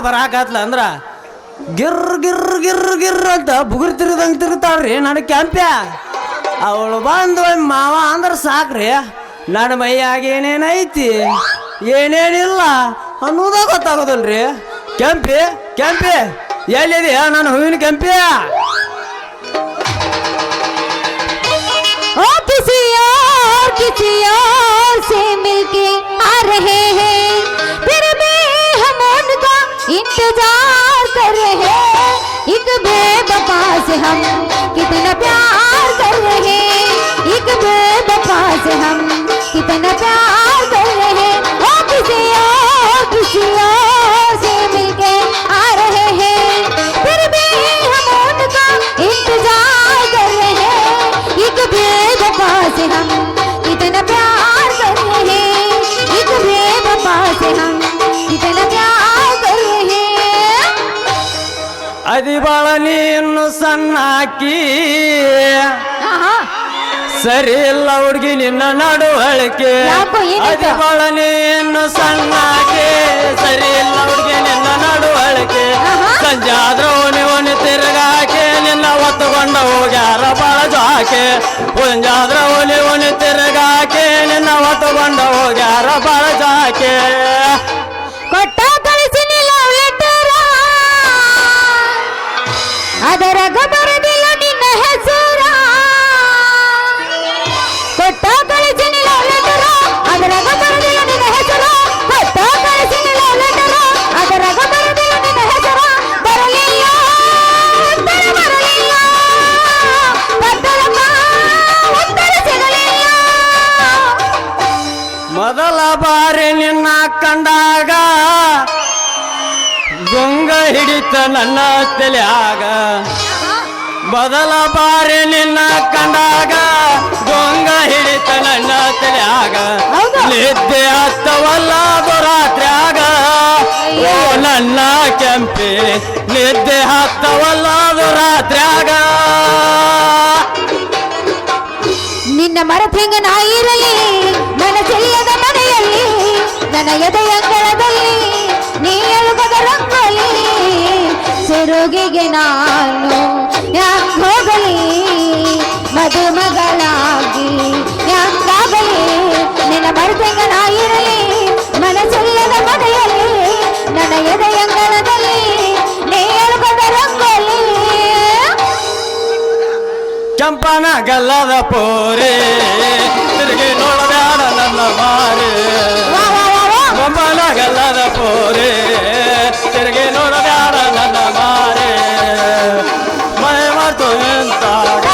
ಬರಾಕತ್ಲ ಅಂದ್ರ ಗಿರ್ ಗಿರ್ ಗಿರ್ ಗಿರ್ ಅಂತ ಬುಗುರಿ ತಿರುದಂಗೆ ತಿರುತಾಳ್ರಿ ನನ್ನ ಕ್ಯಾಂಪ್ಯ. ಅವಳು ಬಂದು ಮಾವ ಅಂದ್ರೆ ಸಾಕ್ರಿ ನನ್ನ ಮೈಯಾಗ ಏನೇನೈತಿ ಏನೇನಿಲ್ಲ ಅನ್ನೋದ ಗೊತ್ತಾಗೋದಲ್ರಿ. ಕೆಂಪಿ ಕೆಂಪಿ ಎಲ್ಲಿದೆಯಾ ನನ್ನ ಹೂವಿನ ಕೆಂಪಿ? किसी और से मिलके आ रहे हैं फिर भी हम उनका इंतजार कर रहे हैं. एक बेवफा से हम कितना प्यार कर रहे हैं. एक बेवफा से हम कितना प्यार कर रहे हैं. ओ किसी और से मिलके आ रहे हैं फिर भी हम उनका इंतजार कर रहे हैं. एक बेवफा से हम कितना प्यार कर रहे हैं. एक बेवफा से हम कितना प्यार कर रहे हैं. ಅದಿಬಾಳ ನೀನು ಸಣ್ಣಾಕಿ ಸರಿ ಇಲ್ಲ ಹುಡುಗಿ ನಿನ್ನ ನಡುವಳಿಕೆ. ಅದಿಬಾಳ ನೀನು ಸಣ್ಣಾಕಿ ಸರಿ ಇಲ್ಲ ಹುಡುಗಿ ನಿನ್ನ ನಡುವಳಿಕೆ. ಸಂಜೆ ಆದ್ರೂ ಓಣಿ ತಿರುಗಾಕೆ ನಿನ್ನ ಒತ್ತುಕೊಂಡ ಹೋಗ್ಯಾರ ಬಾಳ ಜಾಕೆ. ಸಂಜಾದ್ರ ಓಣಿ ತಿರುಗಾಕೆ ನಿನ್ನ ಒತ್ತುಕೊಂಡ ಹೋಗ್ಯಾರ ಬಾಳ ಜಾಕೆ. ಕೊಟ್ಟ ಕಳಿಸಿನಿಲ್ಲ ಲೆಟರ ಅದರ ಬರದಿಲ್ಲ ನಿನ್ನ ಹೆಸರ. ಕೊಟ್ಟ ಕಳಿಸಿನಿಲ್ಲ ಲೆಟರ ಅದರ ಬರದಿಲ್ಲ ನಿನ್ನ ಹೆಸರ. ಕೊಟ್ಟ ಕಳಿಸಿನಿಲ್ಲ ಲೆಟರ ಅದರ ಬರದಿಲ್ಲ ನಿನ್ನ ಹೆಸರ. ಬರಲಿಲ್ಲ ಉತ್ತರ ಬರಲಿಲ್ಲ ಪತ್ರಕ ಉತ್ತರ ಸಿಗಲಿಲ್ಲ. ಮೊದಲ ಬಾರಿ ನಿನ್ನ ಕಂಡಾಗ ಗೊಂಗ ಹಿಡಿತ ನನ್ನ ತಲೆಯಾಗ. ಮೊದಲ ಬಾರಿ ನಿನ್ನ ಕಂಡಾಗ ಗೊಂಗ ಹಿಡಿತ ನನ್ನ ತಲೆಯಾಗ. ನಿದ್ದೆ ಹತ್ತವಲ್ಲ ರಾತ್ರಿಯಾಗ ಓ ನನ್ನ ಕೆಂಪಿ ನಿದ್ದೆ ಹತ್ತವಲ್ಲ ರಾತ್ರಿಯಾಗ. ನಿನ್ನ ಮರತೆಂಗ ನಾ ಇರಲಿ ನನ್ನ ಚೆಲ್ಲದ ಮನೆಯಲ್ಲಿ ನನ್ನ ಎದೆಯಂಗಳದಲ್ಲಿ ನೀ ಎಳುಗದ ರಂಗೋಲಿ. ಸೆರುಗಿಗೆ ನಾನು ಯಾಕ್ ಹೋಗಲಿ ಮದುಮಗಳಾಗಿ ಯಾಕಾಗಲಿ. ನಿನ್ನ ಮರತೆಂಗ ನಾ ಇರಲಿ ನನ್ನ ಚೆಲ್ಲದ ಮನೆಯಲ್ಲಿ ನನ್ನ ಎದೆಯಂಗಳದಲ್ಲಿ ನೀ ಎಳುಗದ ರಂಗೋಲಿ. ಚಂಪನ ಗಲ್ಲದ ಪೋರೆ ತಿರುಗಿ ನೋಡಬ್ಯಾಡ ನನ್ನ ಮಾರೆ. ಚಂಪನ ಗಲ್ಲದ ಪೋರೆ ತಿರುಗಿ ನೋಡಬ್ಯಾಡ ನನ್ನ ಮಾರೆ. ಮೈ ಮಾಡ್ತು ನಿಂತಾಗ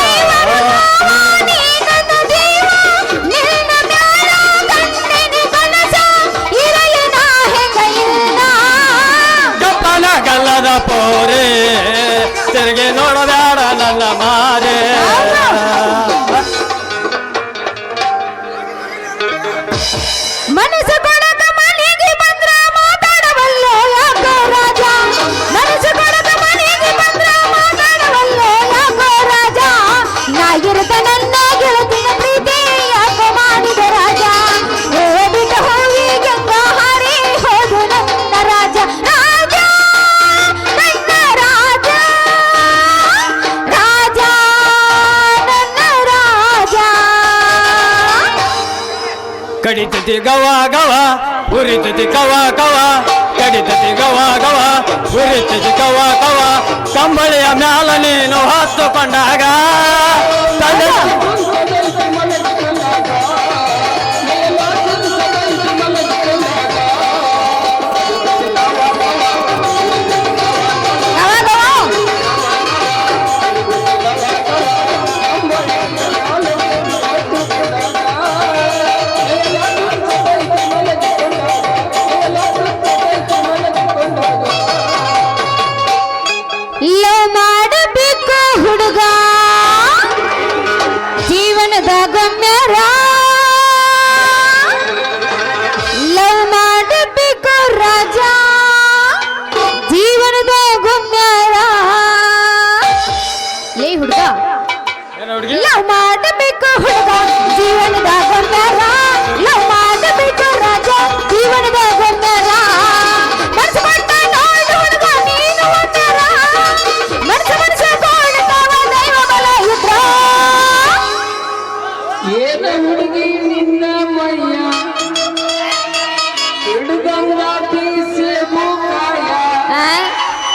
ಚಂಪನ ಗಲ್ಲದ ಪೋರೆ ತಿರುಗಿ ನೋಡಬ್ಯಾಡ ನನ್ನ ಮಾರೆ. ಮನಸ್ಸು ಕೊಡಕ ಮನೆಗೆ ಬಂದ್ರ ಮಾತಾಡವಲ್ಲೋ ಯಾಕೋ ರಾಜ. ಮನಸ್ಸು ಕೊಡಕ ಮನೆಗೆ ಬಂದ್ರ ಮಾತಾಡವಲ್ಲೋ ಯಾಕೋ ರಾಜ. ನಾ ಇರುತ್ತ ನನ್ನ ಗೆಳತಿನ ಪ್ರೀತಿ ಯಾಕೋ ಮಾಡಿದ ರಾಜ. ಬಿಟ್ಟ ಹೋಗಿ ಗಂಗಾ ಹಾರಿ ಹೋದು ನನ್ನ ರಾಜ. ರಾಜ ನನ್ನ ರಾಜ ರಾಜ ನನ್ನ ರಾಜ. ಕಡಿತತಿ ಗವ ಗವ ಉರಿತತಿ ಕವ ಕವ. ಕಡಿತತಿ ಗವ ಗವ ಉರಿತತಿ ಕವ ಕವ. ಕಂಬಳಿಯ ಮ್ಯಾಲ ನೀನು ಹತ್ತುಕೊಂಡಾಗ ಲವ್ ಮಾಡಬೇಕು ಹುಡುಗ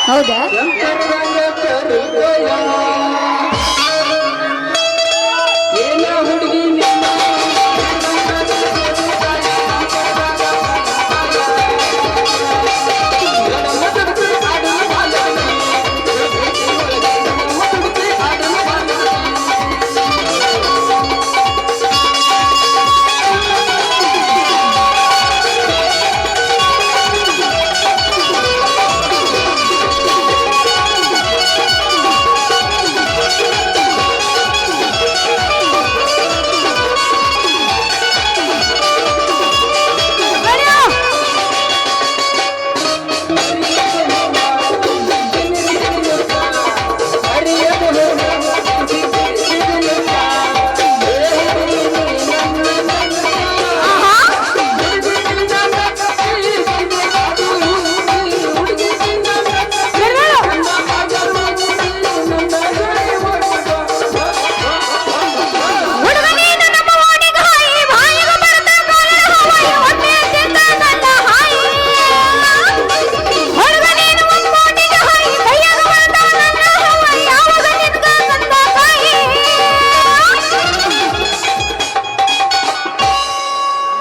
ಹೌದಾ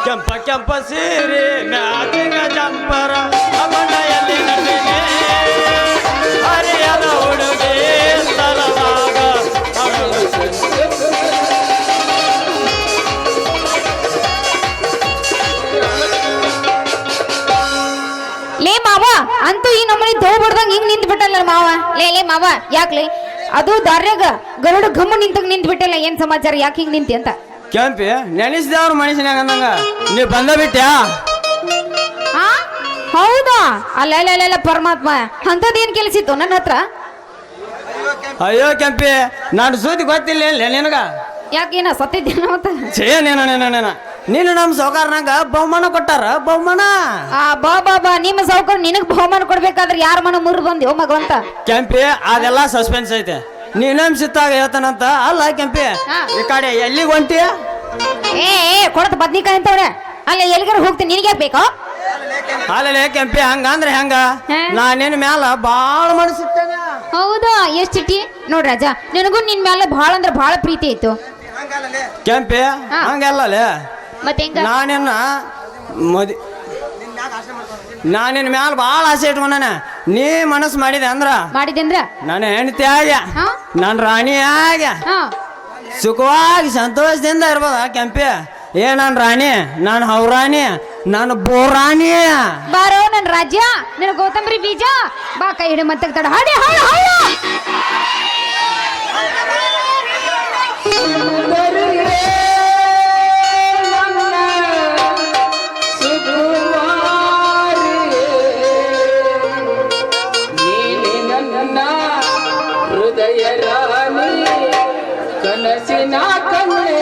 ಕೆಂಪ ಕೆಂಪ ಸೀರೆ ಮ್ಯಾಚಿಂಗ ಜಂಪರ ಅಮ್ಮಣ್ಣ ಎಲ್ಲಿ ನಡುವೆ ಹರಿಯದ ಹುಡುಗಿ ಸ್ಥಳದಾಗ ಲೇ ಮಾವ ಅಂತೂ ಈ ನಮ್ಮನಿ ದೋವ್ ಬಿಡ್ದಂಗ ಹಿಂಗ್ ನಿಂತ್ ಬಿಟ್ಟಲ್ಲ ಮಾವ ಲೇ ಮಾವ ಯಾಕ್ಲೆ ಅದು ದಾರ್ಯಾಗ ಗರುಡ ಗಮ್ಮ ನಿಂತಂಗ ನಿಂತ್ ಬಿಟ್ಟಲ್ಲ ಏನ್ ಸಮಾಚಾರ ಯಾಕೆ ಹಿಂಗ್ ನಿಂತಿ ಅಂತ ಕೆಂಪಿ ನೆನೆಸಿದವ್ರ ಮನುಷ್ಯನಾಗ ಅಂದಂಗ ನೀ ಬಂದ ಬಿಟ್ಟ್ಯಾ ಆ ಹೌದಾ ಅಲ್ಲ ಪರಮಾತ್ಮ ಅಂತದೇನ್ ಕೆಲಸಿತ್ತು ನನ್ನ ಹತ್ರ ಅಯ್ಯೋ ಕೆಂಪಿ ನಾನು ಸುದ್ದಿ ಗೊತ್ತಿಲ್ಲ ನಿನಗ ಯಾಕೇನ ಸತ್ತಿದ್ದೇನ ಮತ್ತ ಛೇ ನೀನು ನಮ್ಮ ಸೌಕಾರನಾಗ ಬಹುಮಾನ ಕೊಟ್ಟಾರ ಬಹುಮಾನ ಬಾ ನಿಮ್ಮ ಸೌಕರ್ ನಿನಗ್ ಬಹುಮಾನ ಕೊಡ್ಬೇಕಾದ್ರೆ ಯಾರ ಮನ ಮುರಿದು ಬಂದ್ಯೋ ಮಗವಂತ ಕೆಂಪಿ ಅದೆಲ್ಲ ಸಸ್ಪೆನ್ಸ್ ಐತೆ ನೀನಮ್ ಸಿತ್ತಾಗ ಹೇಳ್ತಾನಂತ ಅಲ್ಲ ಕೆಂಪಿ ಈ ಕಡೆ ಎಲ್ಲಿಗೆ ಹೊಂಟಿ ಕೊಡತ ಬದ್ನಿಕಾಯಿ ಅಂತವ್ರೆ ಅಲ್ಲ ಎಲ್ಲಿಗಾರ ಹೋಗ್ತೀನಿ ನಿನಗೆ ಯಾಕೆ ಬೇಕೋ ಅಲ್ಲೇ ಕೆಂಪಿ ಹಂಗಂದ್ರೆ ಹೆಂಗ ನಾನೇನು ಮ್ಯಾಲ ಬಾಳ ಮನಸ್ಸಿಟ್ಟೇನೆ ಹೌದಾ ಎಷ್ಟ್ ಚಿಟ್ಟಿ ನೋಡ್ ರಾಜ ನಿನಗೂ ನಿನ್ ಮ್ಯಾಲ ಭಾಳ ಅಂದ್ರೆ ಭಾಳ ಪ್ರೀತಿ ಐತು ಕೆಂಪಿ ಹಂಗಲ್ಲೇ ಮತ್ತೆ ಹೆಂಗ ನಾನೇನ ನಾನಿನ್ ಮ್ಯಾಲ ಭಾಳ ಆಸೆ ಇಟ್ಕೊಂಡಾನ ನೀ ಮನಸ್ಸು ಮಾಡಿದೆ ಮಾಡಿದೆ ನನ್ನ ಹೆಂಡತಿ ಆಗ್ಯ ಹಾ? ನನ್ನ ರಾಣಿ ಆಗ್ಯ ಸುಖವಾಗಿ ಸಂತೋಷದಿಂದ ಇರ್ಬೋದ ಕೆಂಪಿ ನನ್ನ ರಾಣಿ ನಾನು ಹೌರಾಣಿ ನಾನು ಬೋರಾಣಿ ಬಾರೋ ನನ್ ರಾಜ್ಯ ನಿನ ಗೌತಂಬರಿ ಬೀಜ ಬಾ ಕೈ ಹಿಡಿ ಮತ್ತೆ ತಡ ಹಾಡಿ ಹಾಳು ಹಾಳು ಹೃದಯ ರಾಣಿ ಕನಸಿನ ಕಣ್ಣೆ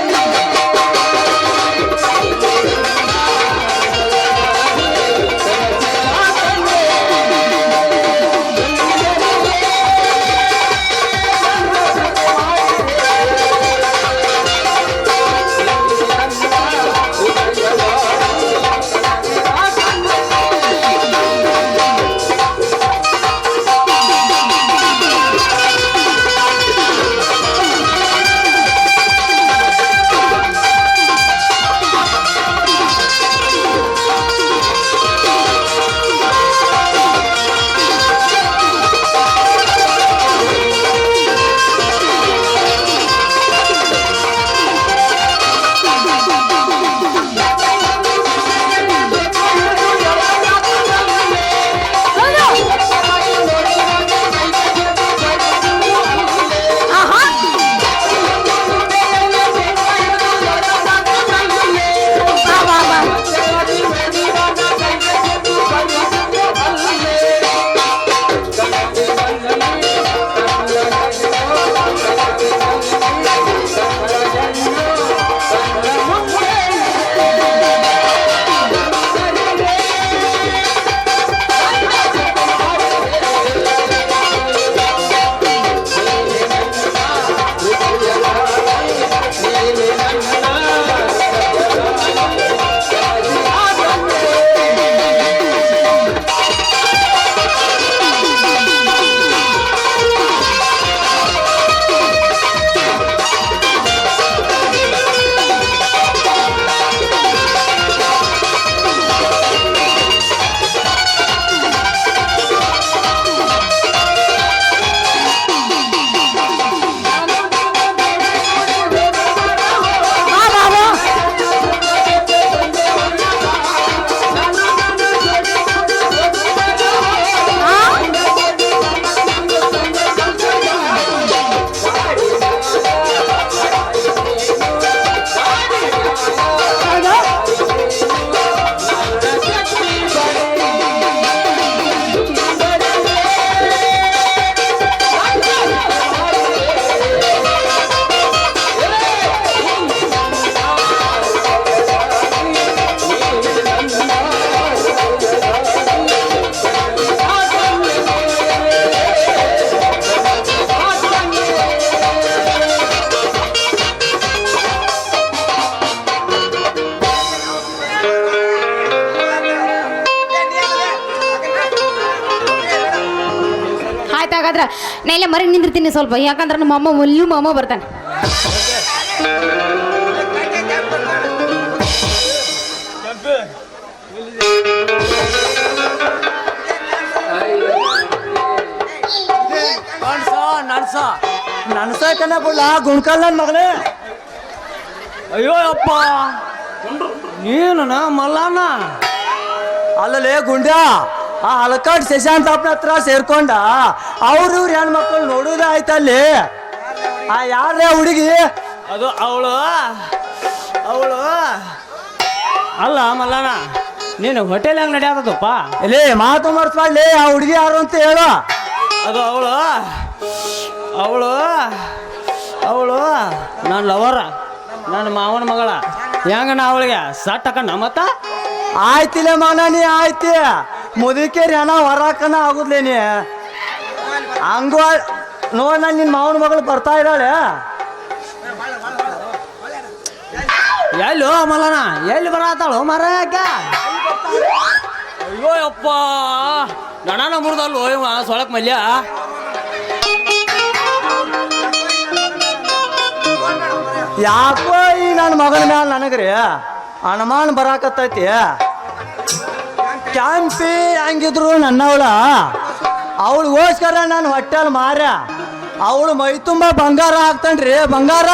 ಆಯ್ತು ಹಾಗಾದ್ರೆ ನಾ ಇಲ್ಲೇ ಮರಿಗೆ ನಿಂದಿರ್ತೀನಿ ಸ್ವಲ್ಪ, ಯಾಕಂದ್ರೆ ನಮ್ಮ ಅಮ್ಮ ಒಲ್ಲು ಮಾಮ ಬರ್ತಾನೆ. ನನ್ಸಕನ ಬಿಡ್ಲ ಗುಣ್ಕಲ್ ನನ್ ಮಗನೇ. ಅಯ್ಯೋ ಅಪ್ಪ ನೀನು ಮಲ್ಲಾನ ಅಲ್ಲಲೇ ಗುಂಡ್ಯಾ, ಆ ಹಲಕಾಡ್ ಶಶಾಂತಪ್ಪನ ಹತ್ರ ಸೇರ್ಕೊಂಡ ಅವ್ರು ಇವ್ರು ಹೆಣ್ಮಕ್ಳು ನೋಡುದಾಯ್ತಲ್ಲಿ. ಆ ಯಾರೇ ಹುಡುಗಿ ಅದು ಅವಳು ಅಲ್ಲ ಮಲ್ಲಾನ, ನೀನು ಹೋಟೆಲ್ ಹೆಂಗ್ ನಡೆಯದಪ್ಪ? ಇಲ್ಲಿ ಮಾತು ಮರ್ಸ್ಬಾಡ್ಲಿ, ಆ ಹುಡುಗಿ ಯಾರು ಅಂತ ಹೇಳು. ಅದು ಅವಳು ನನ್ನ ಲವರ, ನನ್ನ ಮಾವನ ಮಗಳ. ಹೆಂಗ ನಾ ಅವಳಿಗೆ ಸಟ್ ಹಾಕಣ್ಣ ಮತ್ತ? ಆಯ್ತಿಲ್ಲ ಮಗನ, ನೀ ಆಯ್ತಿ ಮುದುಕೇರಿ ಹಣ ಹೊರಾಕನ ಆಗುದ್ಲೇ ನೀ ಹಂಗ ನೋಡ್. ನಾನು ನಿನ್ನ ಮಾವನ ಮಗಳು ಬರ್ತಾ ಇದ್ದಾಳೆ. ಎಲ್ಲೋ ಮಲ್ಲನ, ಎಲ್ಲಿ ಬರತ್ತಾಳು ಮರ? ಅಯ್ಯೋ ಅಪ್ಪ ನಡನ ಮುರಿದಲ್ವ ಇವ ಸೊಳಕ್ ಮಲ್ಯ. ಯಾಕೋ ಈ ನನ್ನ ಮಗನ ಮ್ಯಾಲ ನನಗ್ರಿ ಅನುಮಾನ ಬರಾಕತ್ತೈತಿ. ಕ್ಯಾಂಪಿ ಹಂಗಿದ್ರು ನನ್ನವಳ, ಅವಳಿಗೋಸ್ಕರ ನಾನು ಹೊಟ್ಟೆಲ್ ಮಾರ. ಅವಳು ಮೈ ತುಂಬ ಬಂಗಾರ ಹಾಕ್ತಾನ್ರಿ, ಬಂಗಾರ.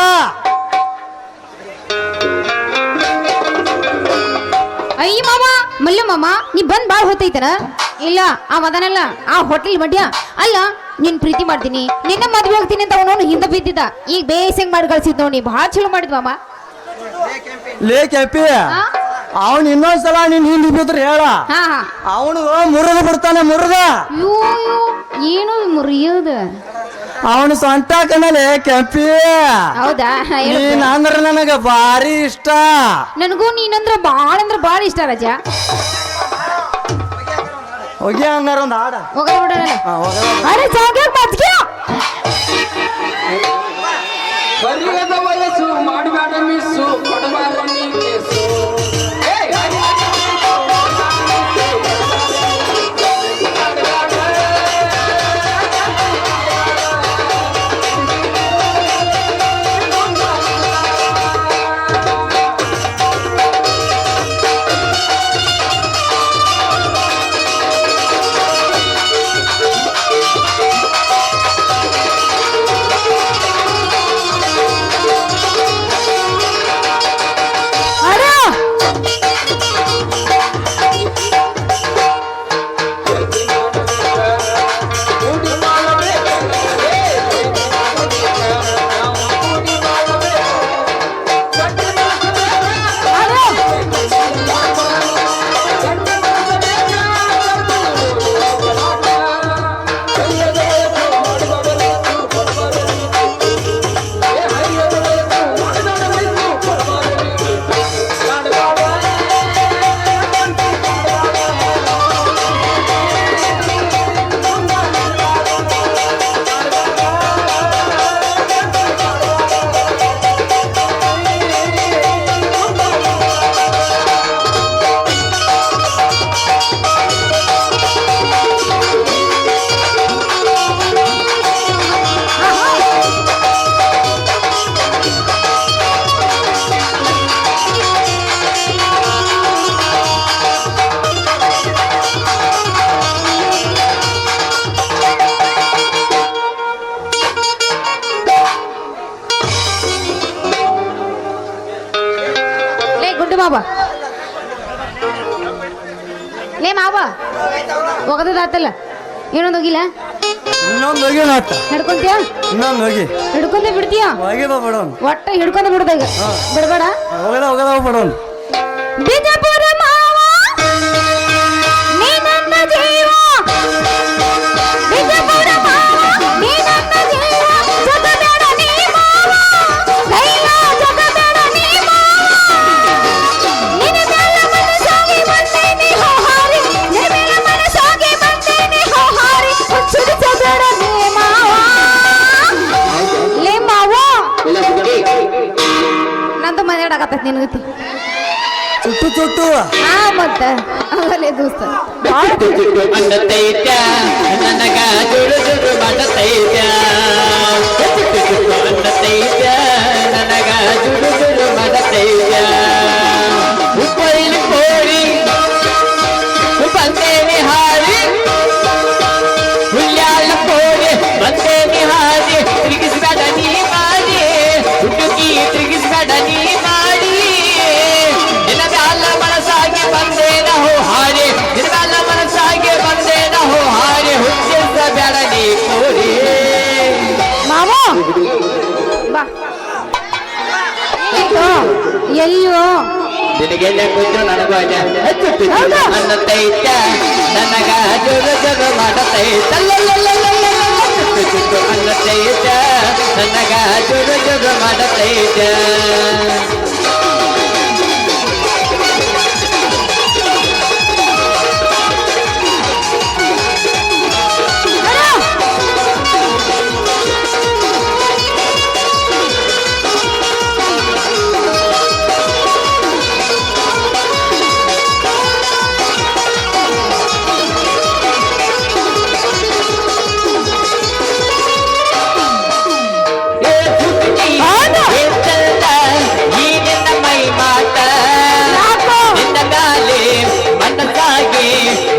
ಅಯ್ಯ ಮಾಮ, ಮಲ್ಲು ಮಾಮ, ನೀ ಬಂದ್ ಬಾಳ್ ಹೊತ್ತೈತನ? ಇಲ್ಲ ಅವ ಅದನಲ್ಲ ಆ ಹೋಟೆಲ್ ಮಡ್ಯ. ಅಲ್ಲ ನೀನ್ ಪ್ರೀತಿ ಮಾಡ್ತೀನಿ, ನಿನ್ನ ಮದ್ವೆ ಹೋಗ್ತೀನಿ ಅಂತ ಅವನು ಹಿಂದೆ ಬಿದ್ದಿದ್ದ. ಈಗ ಬೇಸಂಗ್ ಮಾಡಿ ಕಳ್ಸಿದ್ ನೋಡಿ, ಭಾಳ ಚಲೋ ಮಾಡಿದ್ ಮಾಮ. ಲೇ ಕೆಪಿ, ಅವನ್ ಇನ್ನೊಂದ್ಸಲ ನೀನ್ ಹಿಂದಿ ಬಿದ್ರೆ ಹೇಳ, ಹಾ ಹಾ ಅವನು ಮುರಿದು ಬಿಡ್ತಾನೆ. ಮುರಿದ ಅಯ್ಯೋ ಏನು ಮುರಿಯೋದು? ಅವನು ಸ್ವಂತ ಕಣಲೆ ಕೆಂಪಿ. ಹೌದಾ? ನೀನ್ ಅಂದ್ರ ನನಗ ಭಾರಿ ಇಷ್ಟ. ನನಗೂ ನೀನಂದ್ರ ಬಾಳ ಇಷ್ಟ ರಜ. ಹೋಗಿ ಹಂಗಾರ ಒಂದ್ ಹಾಡ ಹೋಗಲ್ಲ ಬಿಡಲ್ಲ. ಅರೆ ಜಾಗ ಮತ್ಗೆ ಬರಿಯದ ವಯಸ್ಸು ಮಾಡಬೇಡ ಮಿಸ್ಸು, ಕೊಡಬಾರ ನೀ ಕೇಸು. ಮಾವ ಲೇ ಮಾವ ಹೋಗದಾತಲ್ಲ, ಏನೊಂದು ಹೋಗಿಲ್ಲ? ಇನ್ನೊಂದು ಹೋಗಿ ನಡ್ಕೊಂತೀಯ? ಇನ್ನೊಂದು ಹೋಗಿ ಹಿಡ್ಕೊಂತ ಬಿಡ್ತೀಯ? ಹೋಗಿದ ಬಿಡೋಣ, ಒಟ್ಟ ಹಿಡ್ಕೊಂತ ಬಿಡ್ದಾಗ ಬಿಡ್ಬೇಡ. ಹೋಗದ ಬಿಡೋಣ. ಬಿಜಾಪುರ ಮಾವ ನೀ ನನ್ನ ಜೀವ, ಬಿಜಾಪುರ ಮಾವ ನೀ ನನ್ನ ಜೀವ, ಜಗಬೇಡ ನೀ ಮಾವ, ಕೈಲ ಜಗಬೇಡ ನೀ ಮಾವ, ನಿನ್ನ ಮೇಲ ಮನಸಾಗಿ ಬಂದೇನಿ ಹೋಹಾರಿ, ನಿನ್ನ ಮೇಲ ಮನಸಾಗಿ ಬಂದೇನಿ ಹೋಹಾರಿ, ಹುಚ್ಚುಡಿಸಬೇಡ ನೀ ಮಾವ. ಲೇ ಮಾವ ನಂದು ಮನೆಯಾಡಕತ್ತೈತಿ ನಿನಗತಿ ಚುಟ್ಟು ಚುಟ್ಟು ಮತ್ತ ಆಗಲೇ ದೋಸ್ತ ಅನ್ನತೈತ ನನಗ ಜುಳು ಜುಳು ಎಲ್ಲಿಯೋ ನಿನಗೆಲ್ಲ ಕುಂತು ನನಗೂ ಹೌದಾ? ಅನ್ನತೈತ ನನಗ ಜೋರು ಜೋರು ಮಾಡತೈತ ಅನ್ನತೈತ ನನಗ ಜೋರು ಜೋರು ಮಾಡತೈತ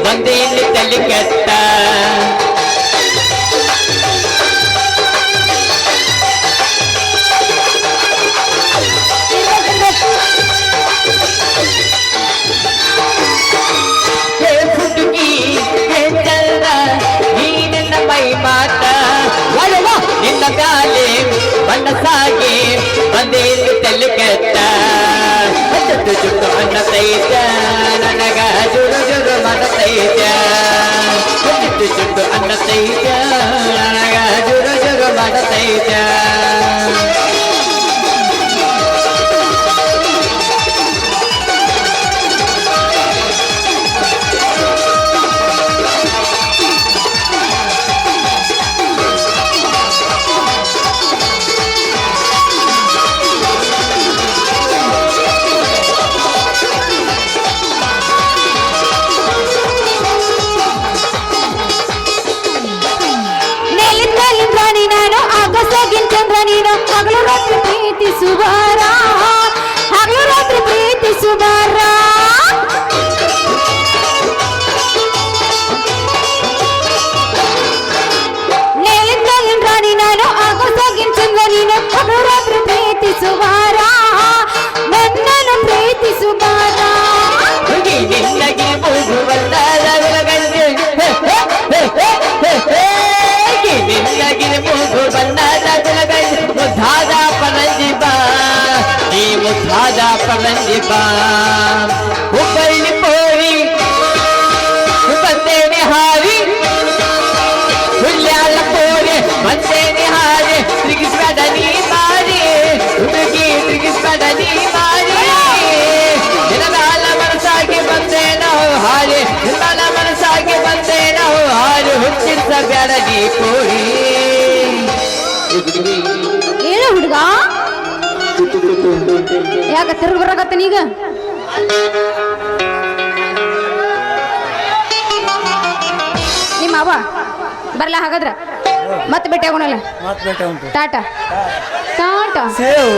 ಬಂದೇಲಿ ತಲೆ ಕೆಟ್ಟ ಹುಡುಗಿ ಚಂದ ನೀನಿನ್ನ ಮೈ ಮಾತ ನಿನ್ನ ಗಾಲಿ ಮನಸ್ಸಾಗಿ ಬಂದೇಲಿ ತಲೆ ಕೆಟ್ಟ ಜುಟ್ಟು ಜುಟ್ಟು ಅನ್ನತೈತ ನನಗ ಜುರು ಜುರು ಮಾಡತೈತ ಜುಟ್ಟು ಜುಟ್ಟು ಅನ್ನತೈತ ನನಗ ಜುರು ಜುರು ಮಾಡತೈತ ನೀನು ಹಗಲು ರಾತ್ರಿ ಪ್ರೀತಿಸುವಾರ ಹಗಲು ರಾತ್ರಿ ಪ್ರೀತಿಸುವಾರ ನೇಲಿಂದ ರಾಣಿ ನಾನು ಆಗಸಾಗಿನ ಚಂದ್ರ ನೀನು ಹಗಲು ರಾತ್ರಿ ಪ್ರೀತಿಸುವಾರ ನನ್ನನ್ನು ಪ್ರೀತಿಸುವಾರ ನಿನ್ನಗೆ ಮುಗುವಲ್ಲ ನಿನ್ನಗೆ ಮುಗು ಬಂದಾದ ಮುದ್ದಾದ ಪರಂಜಿ ಬಾ ಈ ಮುದ್ದಾದ ಪರಂಜಿ ಬಾ ಹುಬ್ಬಳ್ಳಿ ಪೋರಿ ಬಂದೇನೆ ಹಾರಿ ಹುಲ್ಯಾಲ ಪೋರಿ ಬಂದೇನೆ ಹಾರಿ ತಿರುಗಿಸ್ಬೇಡ ನೀ ಮಾರಿ ಹುಡುಗಿ ತಿರುಗಿಸ್ಬೇಡ ನೀ ಮಾರಿ ನಿನ್ನಗಾಲ ಮನಸ್ಸಾಗಿ ಬಂದೇನೋ ಹಾರಿ ನಿನ್ನಗಾಲ ಮನಸ್ಸಾಗಿ ಬಂದೇನೋ ಹಾರಿ ಹುಚ್ಚಿಸಬೇಡ ನೀ ಪೋರಿ ಏನ ಹುಡುಗ ಯಾಕ ತಿರುಗಿ ಬರಾಕತ್ತ ನೀಗ ನಿಮ್ಮ ಅವ್ವ ಬರ್ಲಾ ಹಾಗಾದ್ರ ಮತ್ತೆ ಭೇಟಿ ಆಗೋಣಲ್ಲ ಮಾತು ಬೇಟ ಉಂಟು ಟಾಟಾ ಟಾಟಾ ಸೇವ್